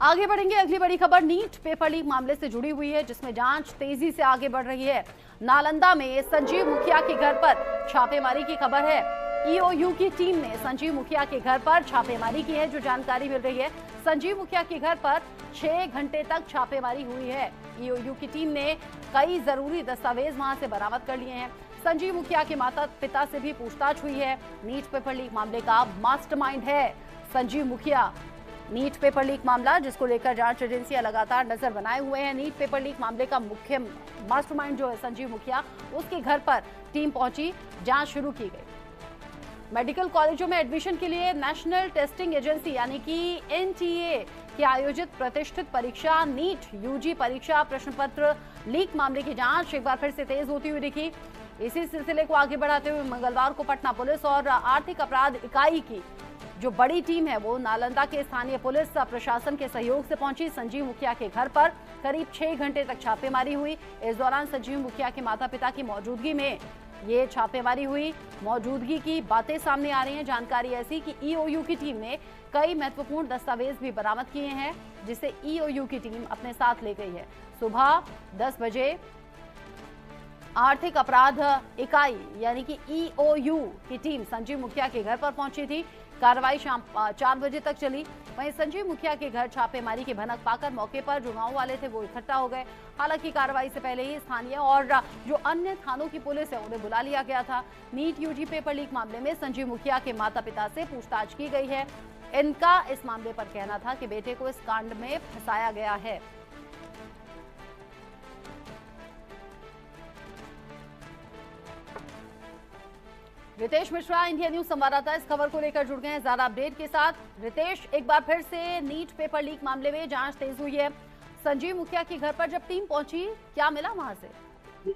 आगे बढ़ेंगे। अगली बड़ी खबर नीट पेपर लीक मामले से जुड़ी हुई है, जिसमें जांच तेजी से आगे बढ़ रही है। नालंदा में संजीव मुखिया के घर पर छापेमारी की खबर है। ईओयू की टीम ने संजीव मुखिया के घर पर छापेमारी की है। जो जानकारी मिल रही है, संजीव मुखिया के घर पर 6 घंटे तक छापेमारी हुई है। ईओयू की टीम ने कई जरूरी दस्तावेज वहां से बरामद कर लिए हैं। संजीव मुखिया के माता पिता से भी पूछताछ हुई है। नीट पेपर लीक मामले का मास्टरमाइंड है संजीव मुखिया। नीट पेपर लीक मामला, जिसको लेकर जांच एजेंसियां लगातार नजर बनाए हुए हैं। नीट पेपर लीक मामले का मुख्य मास्टरमाइंड जो है संजीव मुखिया, उसके घर पर टीम पहुंची, जांच शुरू की गई। मेडिकल कॉलेजों में एडमिशन के लिए नेशनल टेस्टिंग एजेंसी यानी कि एनटीए की आयोजित प्रतिष्ठित परीक्षा नीट यूजी परीक्षा प्रश्न पत्र लीक मामले की जांच एक बार फिर से तेज होती हुई दिखी। इसी सिलसिले को आगे बढ़ाते हुए मंगलवार को पटना पुलिस और आर्थिक अपराध इकाई की जो बड़ी टीम है वो नालंदा के स्थानीय पुलिस प्रशासन के सहयोग से पहुंची। संजीव मुखिया के घर पर करीब 6 घंटे तक छापेमारी हुई। इस दौरान संजीव मुखिया के माता पिता की मौजूदगी में ये छापेमारी हुई। मौजूदगी की बातें सामने आ रही हैं। जानकारी ऐसी कि ईओयू की टीम ने कई महत्वपूर्ण दस्तावेज भी बरामद किए हैं, जिसे ईओयू की टीम अपने साथ ले गई है। सुबह 10 बजे आर्थिक अपराध इकाई यानी कि ईओयू की टीम संजीव मुखिया के घर पर पहुंची थी। कार्रवाई शाम 4 बजे तक चली। वहीं संजीव मुखिया के घर छापेमारी की भनक पाकर मौके पर जो गांव वाले थे वो इकट्ठा हो गए। हालांकि कार्रवाई से पहले ही स्थानीय और जो अन्य थानों की पुलिस है उन्हें बुला लिया गया था। नीट यूजी पेपर लीक मामले में संजीव मुखिया के माता पिता से पूछताछ की गई है। इनका इस मामले पर कहना था कि बेटे को इस कांड में फंसाया गया है। रितेश मिश्रा, इंडिया न्यूज संवाददाता, इस खबर को लेकर जुड़ गए हैं ज्यादा अपडेट के साथ। रितेश, एक बार फिर से नीट पेपर लीक मामले में जांच तेज हुई है। संजीव मुखिया के घर पर जब टीम पहुंची, क्या मिला वहां से?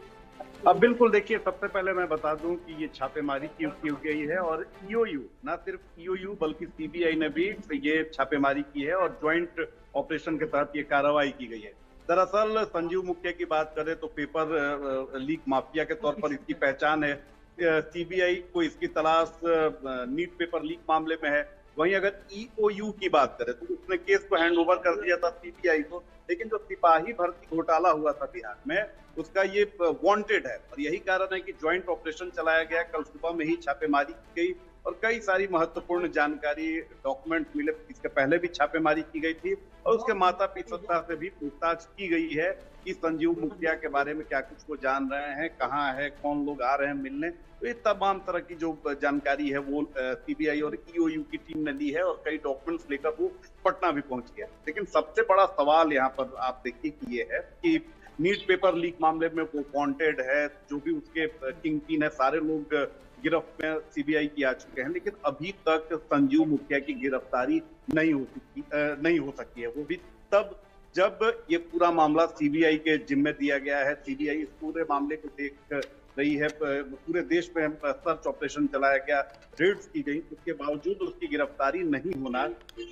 अब बिल्कुल देखिए, सबसे पहले मैं बता दूं कि ये छापेमारी की गई है और ईओयू, ना सिर्फ ईओयू बल्कि सीबीआई ने भी ये छापेमारी की है और ज्वाइंट ऑपरेशन के तहत ये कार्रवाई की गई है। दरअसल संजीव मुखिया की बात करें तो पेपर लीक माफिया के तौर पर इसकी पहचान है। सीबीआई को इसकी तलाश नीट पेपर लीक मामले में है। वहीं अगर ईओयू की बात करें तो उसने केस को हैंड ओवर कर दिया था सीबीआई को, लेकिन जो सिपाही भर्ती घोटाला हुआ था बिहार में, उसका ये वांटेड है और यही कारण है कि ज्वाइंट ऑपरेशन चलाया गया। कल सुबह में ही छापेमारी की गई और कई सारी महत्वपूर्ण जानकारी, डॉक्यूमेंट मिले। इसके पहले भी छापेमारी की गई थी और उसके माता पिता से भी पूछताछ की गई है कि संजीव मुखिया के बारे में क्या कुछ वो जान रहे हैं, कहाँ है, कौन लोग आ रहे हैं मिलने। तो ये तमाम तरह की जो जानकारी है वो सीबीआई और ईओयू की टीम ने ली है और कई डॉक्यूमेंट्स लेकर वो पटना भी पहुंच गया। लेकिन सबसे बड़ा सवाल यहाँ पर आप देखिए कि ये है कि नीट पेपर लीक मामले में वो वांटेड है, जो भी उसके किंग पिन है, सारे लोग गिरफ्त में सीबीआई की आ चुके हैं, लेकिन अभी तक संजीव मुखिया की गिरफ्तारी नहीं हो सकी है। वो भी तब जब ये पूरा मामला सीबीआई के जिम्मे दिया गया है। सीबीआई इस पूरे मामले को देख रही है। पूरे देश में सर्च ऑपरेशन चलाया गया, रेड्स की गई, उसके बावजूद उसकी गिरफ्तारी नहीं होना,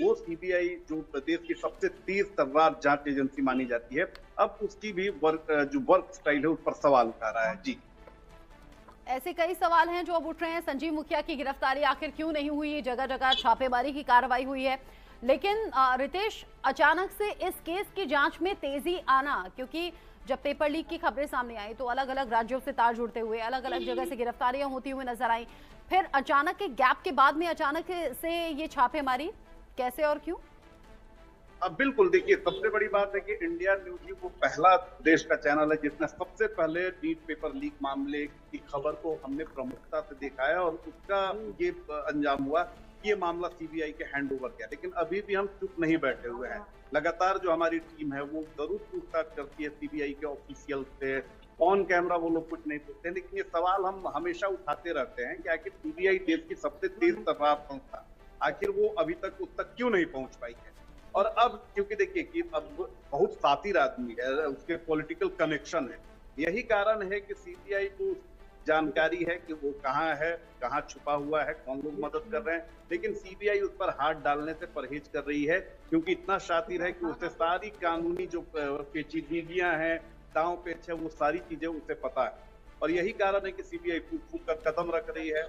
वो सीबीआई जो प्रदेश की सबसे तेज तर्रार जांच एजेंसी मानी जाती है, अब उसकी भी वर्क स्टाइल है उस पर सवाल उठा रहा है। जी, ऐसे कई सवाल हैं जो अब उठ रहे हैं। संजीव मुखिया की गिरफ्तारी आखिर क्यों नहीं हुई? जगह जगह छापेमारी की कार्रवाई हुई है, लेकिन रितेश, अचानक से इस केस की जांच में तेजी आना, क्योंकि जब पेपर लीक की खबरें सामने आई तो अलग अलग राज्यों से तार जुड़ते हुए अलग अलग जगह से गिरफ्तारियां होती हुई नजर आई। फिर अचानक के गैप के बाद में अचानक से ये छापेमारी, कैसे और क्यों? अब बिल्कुल देखिए, सबसे बड़ी बात है कि इंडिया न्यूज ही वो पहला देश का चैनल है जिसने सबसे पहले नीट पेपर लीक मामले की खबर को हमने प्रमुखता से देखा है और उसका ये अंजाम हुआ कि ये मामला सीबीआई के हैंड ओवर किया। लेकिन अभी भी हम चुप नहीं बैठे हुए हैं। लगातार जो हमारी टीम है वो जरूर पूछताछ करती है सीबीआई के ऑफिशियल से। ऑन कैमरा वो लोग कुछ नहीं पूछते, लेकिन ये सवाल हम हमेशा उठाते रहते हैं कि आखिर सीबीआई देश की सबसे तेज तर्रार संस्था, आखिर वो अभी तक उस तक क्यों नहीं पहुंच पाई है। और अब क्योंकि देखिए कि अब बहुत सातिर आदमी है, उसके पॉलिटिकल कनेक्शन है, यही कारण है कि सीबीआई को जानकारी है कि वो कहाँ है, कहाँ छुपा हुआ है, कौन लोग मदद कर रहे हैं, लेकिन सीबीआई उस पर हाथ डालने से परहेज कर रही है क्योंकि इतना शातिर है कि उसे सारी कानूनी जो पेचीदगियां हैं, दांव पेच है, वो सारी चीजें उसे पता है और यही कारण है कि सीबीआई फूक फूक कर कदम रख रही है।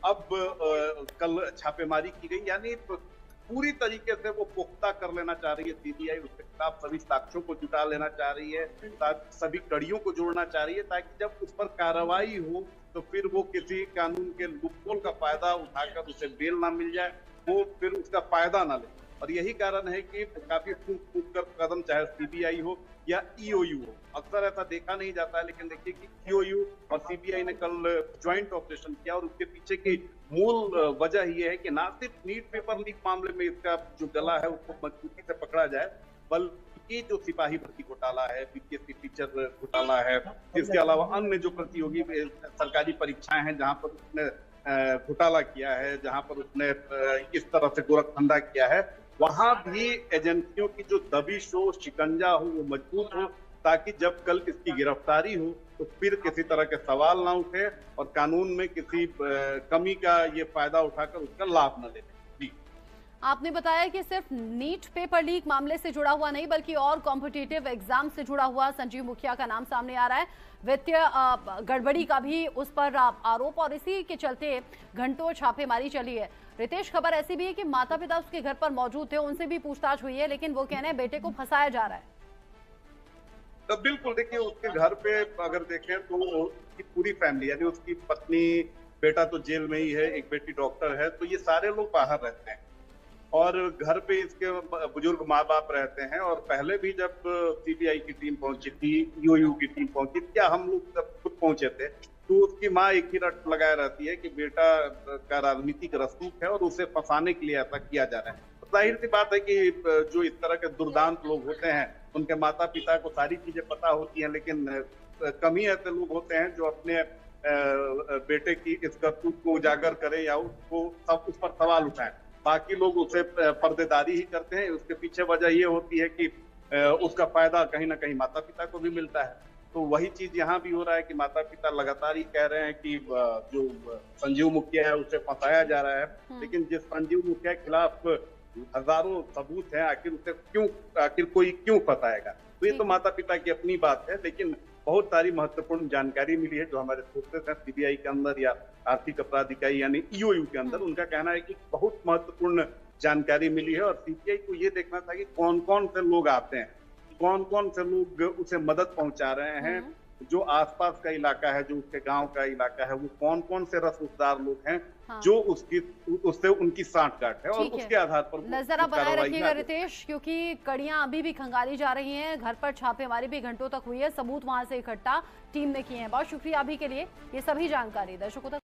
अब कल छापेमारी की गई, यानी पूरी तरीके से वो पुख्ता कर लेना चाह रही है सीबीआई, उसके खिलाफ सभी साक्ष्यों को जुटा लेना चाह रही है, सभी कड़ियों को जोड़ना चाह रही है, ताकि जब उस पर कार्रवाई हो तो फिर वो किसी कानून के लूपहोल का फायदा उठाकर उसे बेल ना मिल जाए, वो फिर उसका फायदा ना ले। और यही कारण है कि काफी फूक फूक कर कदम, चाहे सीबीआई हो या ईओयू हो, अक्सर ऐसा देखा नहीं जाता है, लेकिन देखिए कि ईओयू और सीबीआई ने कल ज्वाइंट ऑपरेशन किया और उसके पीछे की मूल वजह ये है कि ना सिर्फ नीट पेपर लीक मामले में इसका जो गला है उसको मजबूती से पकड़ा जाए, बल्कि जो सिपाही भर्ती घोटाला है, बीपीएससी टीचर घोटाला है, इसके अलावा अन्य जो प्रतियोगी सरकारी परीक्षाएं हैं जहां पर उसने घोटाला किया है, जहां पर उसने इस तरह से गोरखधंधा किया है, वहां भी एजेंसियों की जो दबिश हो, शिकंजा हो, वो मजबूत हो, ताकि जब कल इसकी गिरफ्तारी हो तो फिर किसी तरह के सवाल ना उठे और कानून में किसी कमी का ये फायदा उठाकर उसका लाभ न ले। जी, आपने बताया कि सिर्फ नीट पेपर लीक मामले से जुड़ा हुआ नहीं बल्कि और कॉम्पिटिटिव एग्जाम से जुड़ा हुआ संजीव मुखिया का नाम सामने आ रहा है, वित्तीय गड़बड़ी का भी उस पर आरोप, और इसी के चलते घंटों छापेमारी चली है। रितेश, खबर ऐसी भी है कि माता पिता उसके घर पर मौजूद थे, उनसे भी पूछताछ हुई है, लेकिन वो कह रहे हैं बेटे को फंसाया जा रहा है। तो बिल्कुल देखिए, उसके घर पे अगर देखें तो उसकी पूरी फैमिली, यानी उसकी पत्नी, बेटा तो जेल में ही है, एक बेटी डॉक्टर है, तो ये सारे लोग बाहर रहते हैं और घर पे इसके बुजुर्ग माँ बाप रहते हैं। और पहले भी जब सीबीआई की टीम पहुंची थी, ईओयू की टीम पहुंची थी, या हम लोग जब खुद पहुंचे थे, तो उसकी माँ एक ही रट लगाए रहती है कि बेटा का राजनीतिक रसूख है और उसे फंसाने के लिए ऐसा किया जा रहा है। तो जाहिर सी बात है कि जो इस तरह के दुर्दांत लोग होते हैं, उनके माता पिता को सारी चीजें पता होती हैं, लेकिन कम ही ऐसे लोग होते हैं जो अपने बेटे की इस करतूत को उजागर करें या उसको उस पर सवाल उठाएं। बाकी लोग उसे पर्देदारी ही करते हैं। उसके पीछे वजह ये होती है कि उसका फायदा कहीं ना कहीं माता पिता को भी मिलता है। तो वही चीज यहाँ भी हो रहा है कि माता पिता लगातार ही कह रहे हैं कि जो संजीव मुखिया है उसे फंसाया जा रहा है, लेकिन जिस संजीव मुखिया के खिलाफ हजारों सबूत हैं, आखिर कोई क्यों फंसाएगा। तो ये तो माता पिता की अपनी बात है, लेकिन बहुत सारी महत्वपूर्ण जानकारी मिली है जो हमारे सोर्सेस हैं सीबीआई के अंदर या आर्थिक अपराध इकाई यानी ईओयू के अंदर। उनका कहना है कि बहुत महत्वपूर्ण जानकारी मिली है और सीबीआई को ये देखना था कि कौन कौन से लोग आते हैं, कौन कौन से लोग उसे मदद पहुंचा रहे हैं, जो आसपास का इलाका है, जो उसके गांव का इलाका है, वो कौन कौन से रसूखदार लोग हैं जो उससे उनकी सांठगांठ है, और उसके आधार पर नजर बनाए रखिएगा रितेश, क्योंकि कड़ियां अभी भी खंगाली जा रही हैं। घर पर छापेमारी भी घंटों तक हुई है, सबूत वहां से इकट्ठा टीम ने किए हैं। बहुत शुक्रिया अभी के लिए ये सभी जानकारी दर्शकों तक